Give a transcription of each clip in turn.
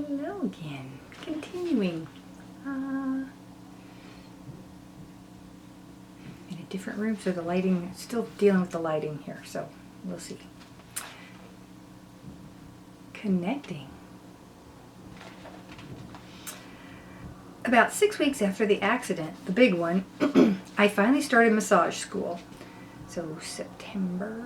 Hello again. Continuing. In a different room, so the lighting, still dealing with the lighting here, so we'll see. Connecting. About 6 weeks after the accident, the big one, I finally started massage school. So September.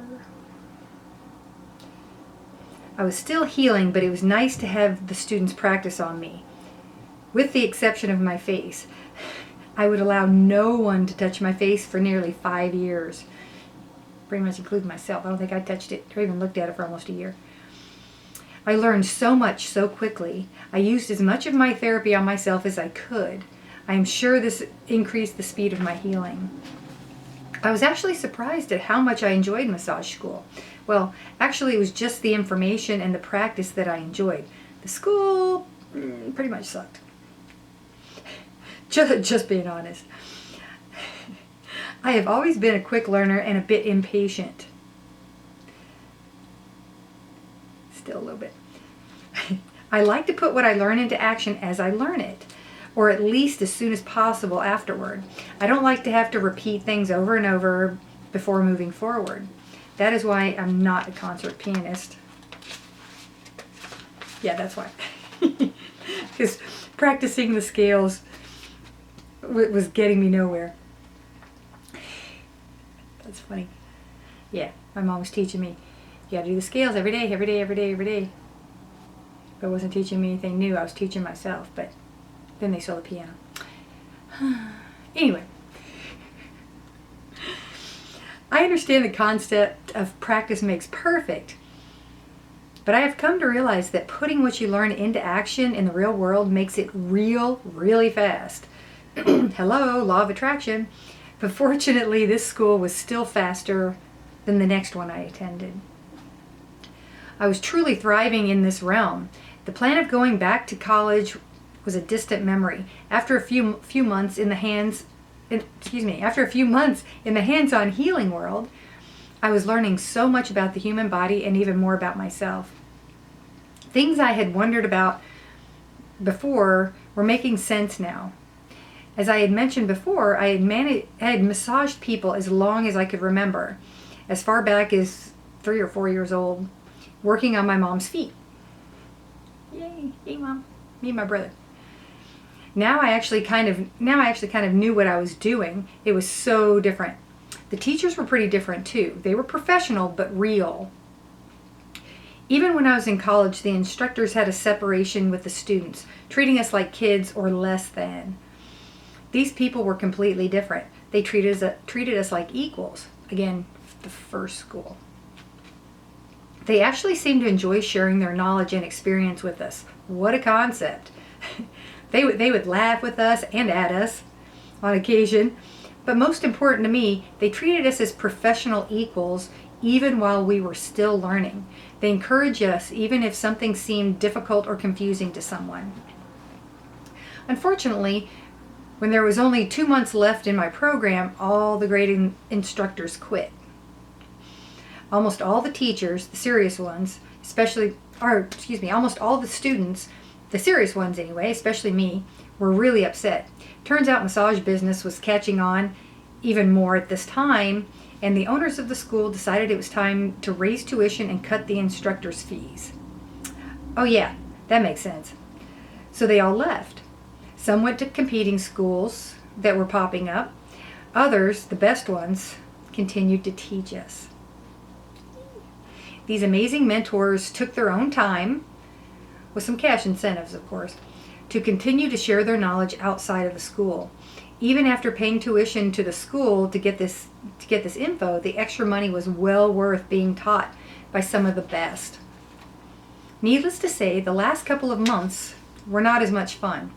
I was still healing, but it was nice to have the students practice on me. With the exception of my face. I would allow no one to touch my face for nearly 5 years. Pretty much including myself. I don't think I touched it or even looked at it for almost a year. I learned so much so quickly. I used as much of my therapy on myself as I could. I am sure this increased the speed of my healing. I was actually surprised at how much I enjoyed massage school. Well, actually it was just the information and the practice that I enjoyed. The school pretty much sucked. Just being honest. I have always been a quick learner and a bit impatient. Still a little bit. I like to put what I learn into action as I learn it, or at least as soon as possible afterward. I don't like to have to repeat things over and over before moving forward. That is why I'm not a concert pianist. Yeah, that's why. Because practicing the scales was getting me nowhere. That's funny. Yeah, my mom was teaching me, you gotta do the scales every day, every day, every day, every day. But wasn't teaching me anything new. I was teaching myself, but then they saw the piano. Anyway. I understand the concept of practice makes perfect, but I have come to realize that putting what you learn into action in the real world makes it real really fast. Hello, law of attraction. But fortunately, this school was still faster than the next one I attended. I was truly thriving in this realm. The plan of going back to college was a distant memory. After a few months in the hands-on healing world, I was learning so much about the human body and even more about myself. Things I had wondered about before were making sense now. As I had mentioned before, I had massaged people as long as I could remember, as far back as 3 or 4 years old, working on my mom's feet. Yay! Hey, Mom. Me and my brother. Now I actually kind of knew what I was doing. It was so different. The teachers were pretty different too. They were professional but real. Even when I was in college, the instructors had a separation with the students, treating us like kids or less than. These people were completely different. They treated us like equals. Again, the first school. They actually seemed to enjoy sharing their knowledge and experience with us. What a concept. They would laugh with us and at us on occasion. But most important to me, they treated us as professional equals even while we were still learning. They encouraged us even if something seemed difficult or confusing to someone. Unfortunately, when there was only 2 months left in my program, all the great instructors quit. Almost all the teachers, the serious ones, almost all the students, the serious ones anyway, especially me, were really upset. Turns out massage business was catching on even more at this time, and the owners of the school decided it was time to raise tuition and cut the instructors' fees. Oh yeah, that makes sense. So they all left. Some went to competing schools that were popping up. Others, the best ones, continued to teach us. These amazing mentors took their own time, with some cash incentives of course, to continue to share their knowledge outside of the school. Even after paying tuition to the school to get this info, the extra money was well worth being taught by some of the best. Needless to say, the last couple of months were not as much fun.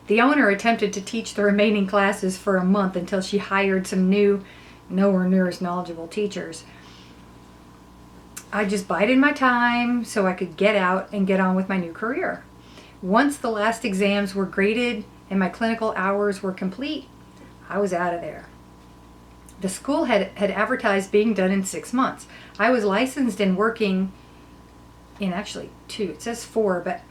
The owner attempted to teach the remaining classes for a month until she hired some new, nowhere near as knowledgeable teachers. I just bided my time so I could get out and get on with my new career. Once the last exams were graded and my clinical hours were complete, I was out of there. The school had advertised being done in 6 months. I was licensed and working in actually 2, it says 4, but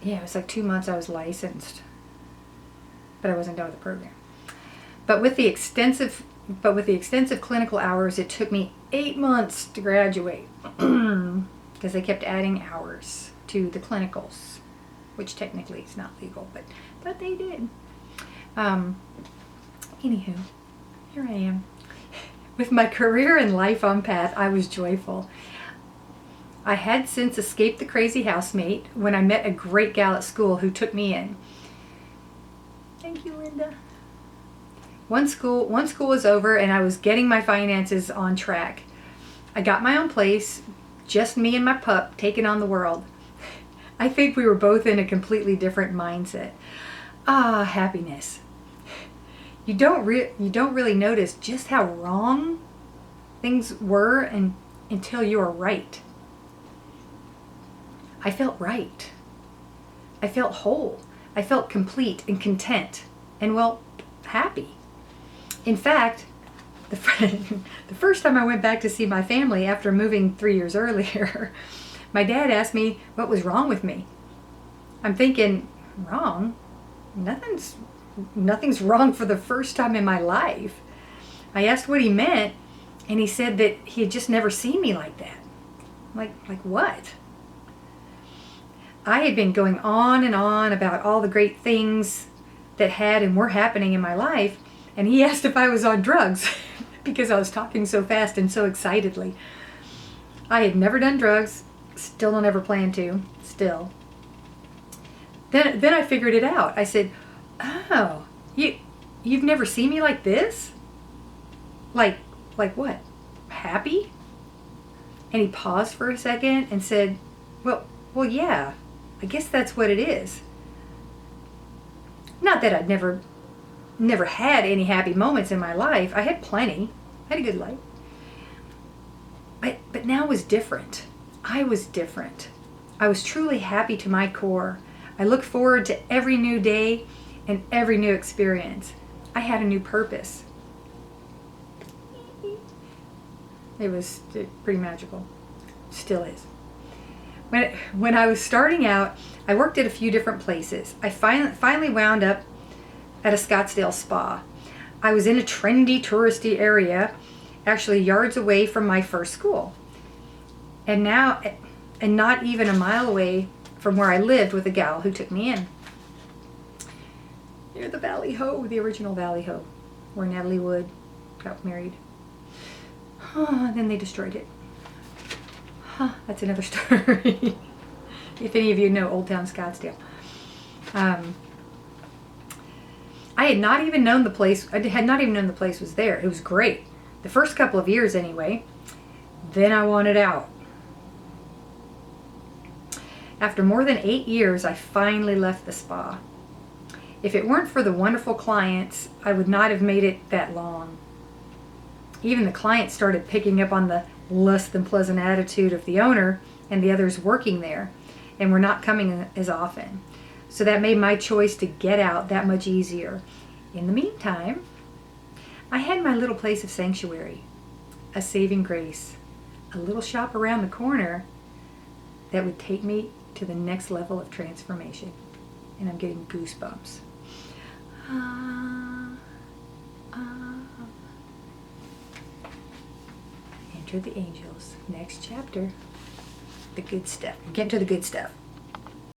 Yeah, it was like 2 months I was licensed, but I wasn't done with the program. But with the extensive clinical hours, it took me 8 months to graduate because they kept adding hours to the clinicals, which technically is not legal, but they did. Anywho, here I am. With my career and life on path, I was joyful. I had since escaped the crazy housemate when I met a great gal at school who took me in. Thank you, Linda. One school was over and I was getting my finances on track. I got my own place, just me and my pup taking on the world. I think we were both in a completely different mindset. Happiness. You don't really notice just how wrong things were until you are right. I felt right. I felt whole. I felt complete and content and, well, happy. In fact, the first time I went back to see my family after moving 3 years earlier, my dad asked me what was wrong with me. I'm thinking, wrong? Nothing's wrong for the first time in my life. I asked what he meant, and he said that he had just never seen me like that. Like what? I had been going on and on about all the great things that had and were happening in my life, and he asked if I was on drugs because I was talking so fast and so excitedly. I had never done drugs, still don't ever plan to, still. Then I figured it out. I said, oh, you've never seen me like this? Like what? Happy? And he paused for a second and said, well, yeah, I guess that's what it is. Not that I'd never had any happy moments in my life. I had plenty. I had a good life. But now was different. I was different. I was truly happy to my core. I looked forward to every new day and every new experience. I had a new purpose. It was pretty magical. Still is. When I was starting out, I worked at a few different places. I finally wound up at a Scottsdale spa. I was in a trendy, touristy area, actually yards away from my first school. And not even a mile away from where I lived with a gal who took me in. Near the Valley Ho, the original Valley Ho, where Natalie Wood got married. Then they destroyed it. That's another story. If any of you know Old Town Scottsdale. I had not even known the place. I had not even known the place was there. It was great. The first couple of years anyway. Then I wanted out. After more than 8 years, I finally left the spa. If it weren't for the wonderful clients, I would not have made it that long. Even the clients started picking up on the less than pleasant attitude of the owner and the others working there, and were not coming as often. So that made my choice to get out that much easier. In the meantime, I had my little place of sanctuary, a saving grace, a little shop around the corner that would take me to the next level of transformation. And I'm getting goosebumps. Enter the angels. Next chapter. The good stuff. Get to the good stuff.